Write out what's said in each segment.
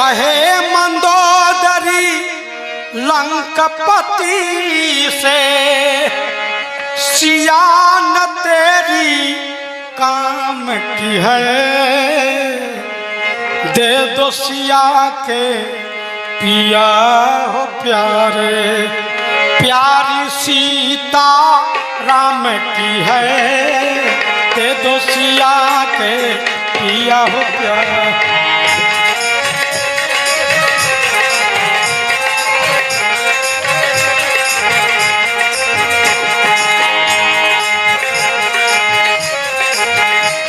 कहे मंदोदरी लंकपति से, सिया न तेरी काम की है, दे दो सिया के पिया हो प्यारे। प्यारी सीता राम की है, दे दो सिया के पिया हो प्यारे।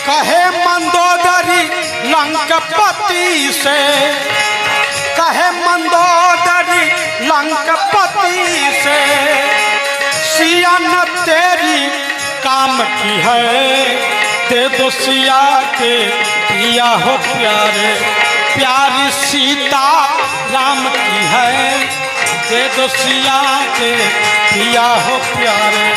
कहे मंदोदरी लंकपति से, कहे मंदोदरी लंकपति से, सिया न तेरी काम की है, दे दो सिया के पिया हो प्यारे। प्यारी सीता राम की है, दे दो सिया के पिया हो प्यारे।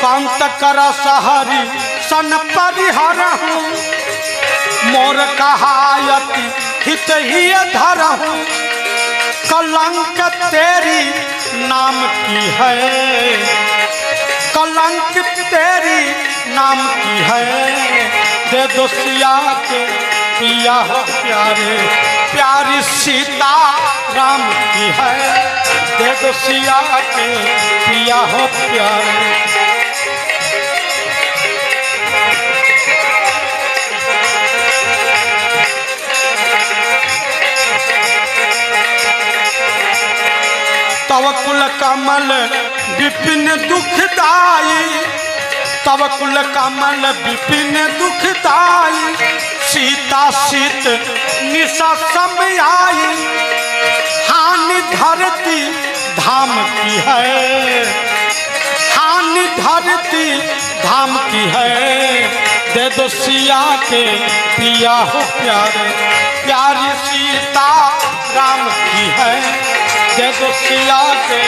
कांत कर सहरी सन परिहरहूँ, मोर कहायति हित ही धरहूँ। कलंक तेरी नाम की है, कलंक तेरी नाम की है, दे दो सिया के पिया हो प्यारे। प्यारी सीता राम की है, दे दो सिया के पिया हो प्यारे। तव कुल कमल विपिन दुखदाई, तव कुल कमल विपिन दुखदाई। सीता सीत निशा समयाई, हानि धरती धाम की है, हानि धरती धाम की है, दे दो सिया के पिया हो प्यारे। प्यारी सीता राम की है, दे दो सिया के।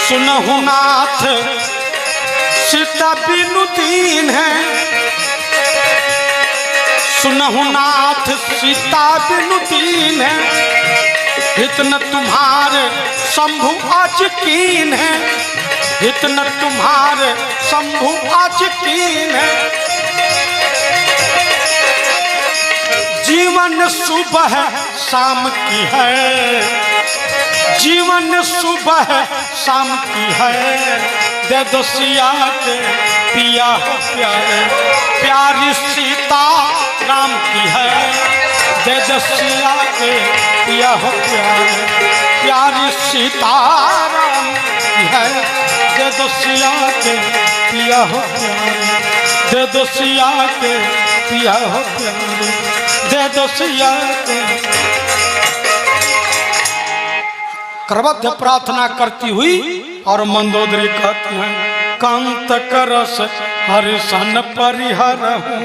सुनहु नाथ सीता बिनु दीन है, सुनहु नाथ सीता बिनु दीन है। इतना तुम्हारे शंभु आज कीन है, इतना तुम्हारे शंभु आज कीन है। जीवन सुबह शाम की है, जीवन सुबह शाम की है, दे दो सिया के पिया हो प्यारे। प्यारी सीता राम की है, दे दो सिया के पिया हो प्यारे। प्यारी सीता राम की है, दे दो सिया के पिया हो प्यारे। दे दो सिया के पिया हो प्यारे, दे दो सिया के। करबद्ध प्रार्थना करती हुई और मंदोदरी कहती हैं, कांत करस हरिशन परिहरहूँ,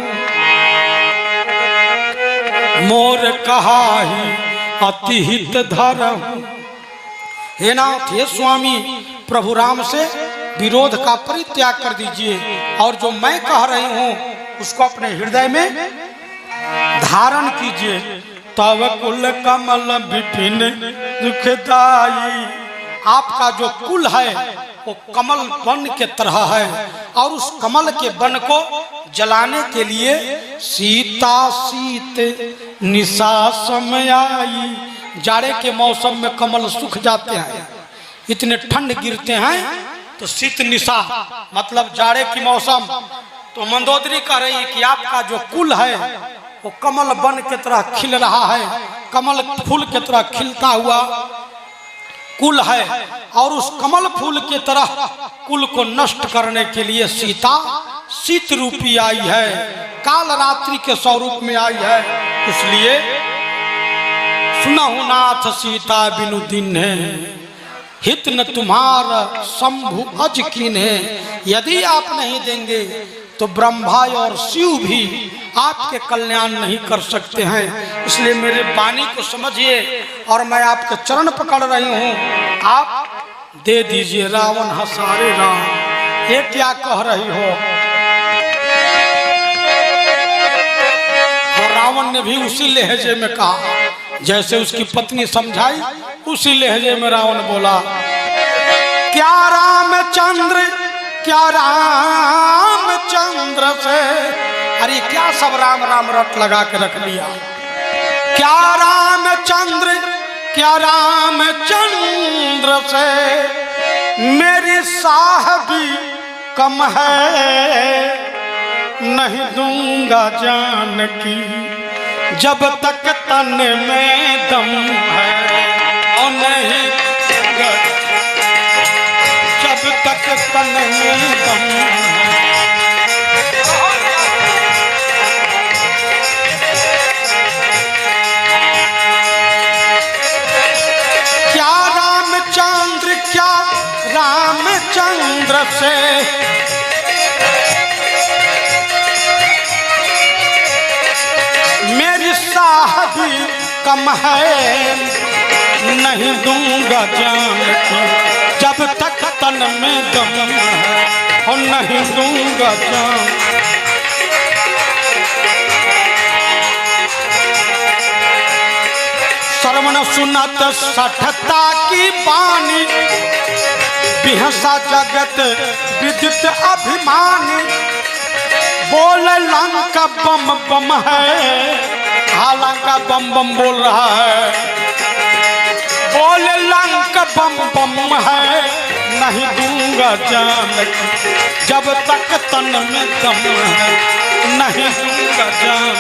मोर कहाही अति हित धरहूँ। हे नाथ, हे स्वामी, प्रभु राम से विरोध का परित्याग कर दीजिए और जो मैं कह रही हूँ उसको अपने हृदय में धारण कीजिए। तव कुल कमल विपिन दुखदाई, आपका जो कुल है वो कमल वन के तरह है और उस कमल के वन को जलाने के लिए सीता सीत निशा समयाई। जाड़े के मौसम में कमल सूख जाते हैं, इतने ठंड गिरते हैं तो शीत निशा मतलब जाड़े की मौसम। तो मंदोदरी कह रही है कि आपका जो कुल है वो कमल बन के तरह खिल रहा है, कमल फूल के तरह खिलता हुआ कुल है और उस कमल फूल के तरह कुल को नष्ट करने के लिए सीता शीत रूपी आई है, काल रात्रि के स्वरूप में आई है। इसलिए सुनहु नाथ सीता बिनु दिन है, हित न तुम्हारा शंभु अज कीन है। यदि आप नहीं देंगे तो ब्रह्मा और शिव भी आपके कल्याण नहीं कर सकते हैं। इसलिए मेरे वाणी को समझिए और मैं आपके चरण पकड़ रही हूँ, आप दे दीजिए। रावण हसारे राम, ये क्या कह रही हो? और रावण ने भी उसी लहजे में कहा जैसे उसकी पत्नी समझाई, उसी लहजे में रावण बोला, क्या रामचंद्र, क्या रामचंद्र से, अरे क्या सब राम राम रट लगा के रख लिया। क्या रामचंद्र, क्या रामचंद्र से मेरी साहबी कम है, नहीं दूंगा जानकी जब तक तन में दम है, और नहीं जब तक तन में दम है। क्या रामचंद्र, क्या रामचंद्र से मेरी साहबी कम है, नहीं दूंगा जानकी जब तक तन में दम है, और नहीं दूंगा जान। श्रवण सुनत सठता की बानी, बिहसा जगत विदित अभिमानी, बोल लंका बम बम है, हालांका बम बम बोल रहा है, बोल लंका बम बम है, नहीं दूंगा जानकी जब तक तन में दम है, नहीं दूंगा जान।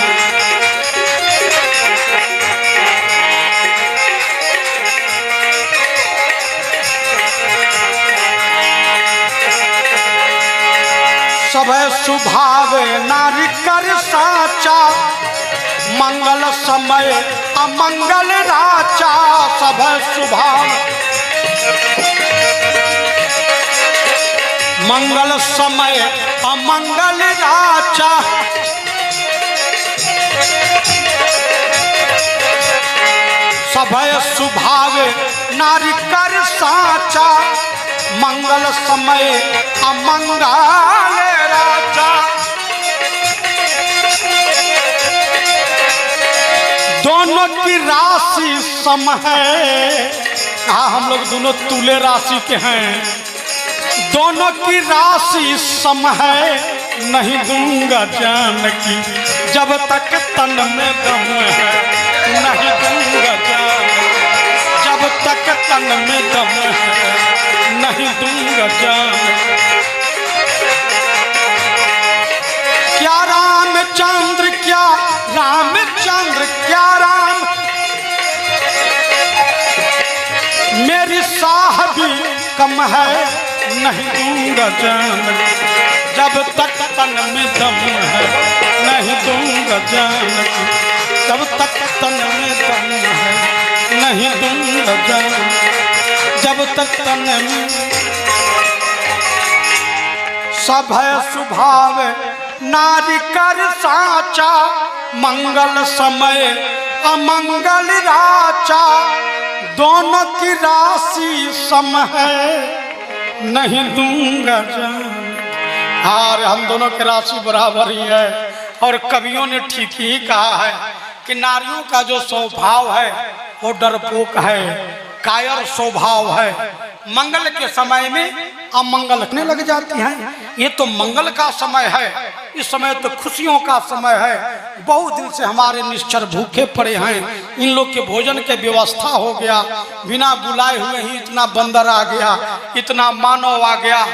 सब स्वभाव नारी कर साचा, मंगल समय अमंगल राचा, सब स्वभाव मंगल समय अमंगल राचा, सब स्वभाव नारी कर साचा, मंगल समय अमंगल राजा। दोनों की राशि सम है, कहा हम लोग दोनों तुल्य राशि के हैं, दोनों की राशि सम है, नहीं दूंगा जानकी जब तक तन में दम है, नहीं दूंगा जानकी जब तक तन में दम है, नहीं दूंगा जानकी। क्या रामचंद्र, क्या रामचंद्र, क्या राम मेरी साहबी कम है, नहीं दूंगा जानकी जब तक तन में दम है, नहीं दूंगा जानकी जब तक तन में दम है, नहीं दूंगा जानकी जब तक तन में। सब स्वभाव नारी कर साचा, मंगल समय अमंगल राचा, दोनों की राशि सम है, नहीं दूंगा जानकी। और हम दोनों की राशि बराबर ही है। और कवियों ने ठीक ही कहा है कि नारियों का जो स्वभाव है वो डरपोक है, कायर स्वभाव है, मंगल के समय में अमंगल रखने लग जाती हैं। ये तो मंगल का समय है, इस समय तो खुशियों का समय है। बहुत दिन से हमारे निश्चर भूखे पड़े हैं, इन लोग के भोजन के व्यवस्था हो गया, बिना बुलाए हुए ही इतना बंदर आ गया, इतना मानव आ गया।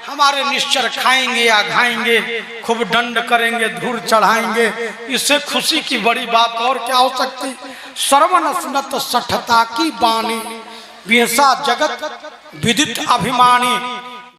हमारे निश्चर खाएंगे या खाएंगे, खूब दंड करेंगे, धूल चढ़ाएंगे, इससे खुशी की बड़ी बात और क्या हो सकती। श्रवण सुनत सठता की बानी, बिहसा जगत विदित अभिमानी,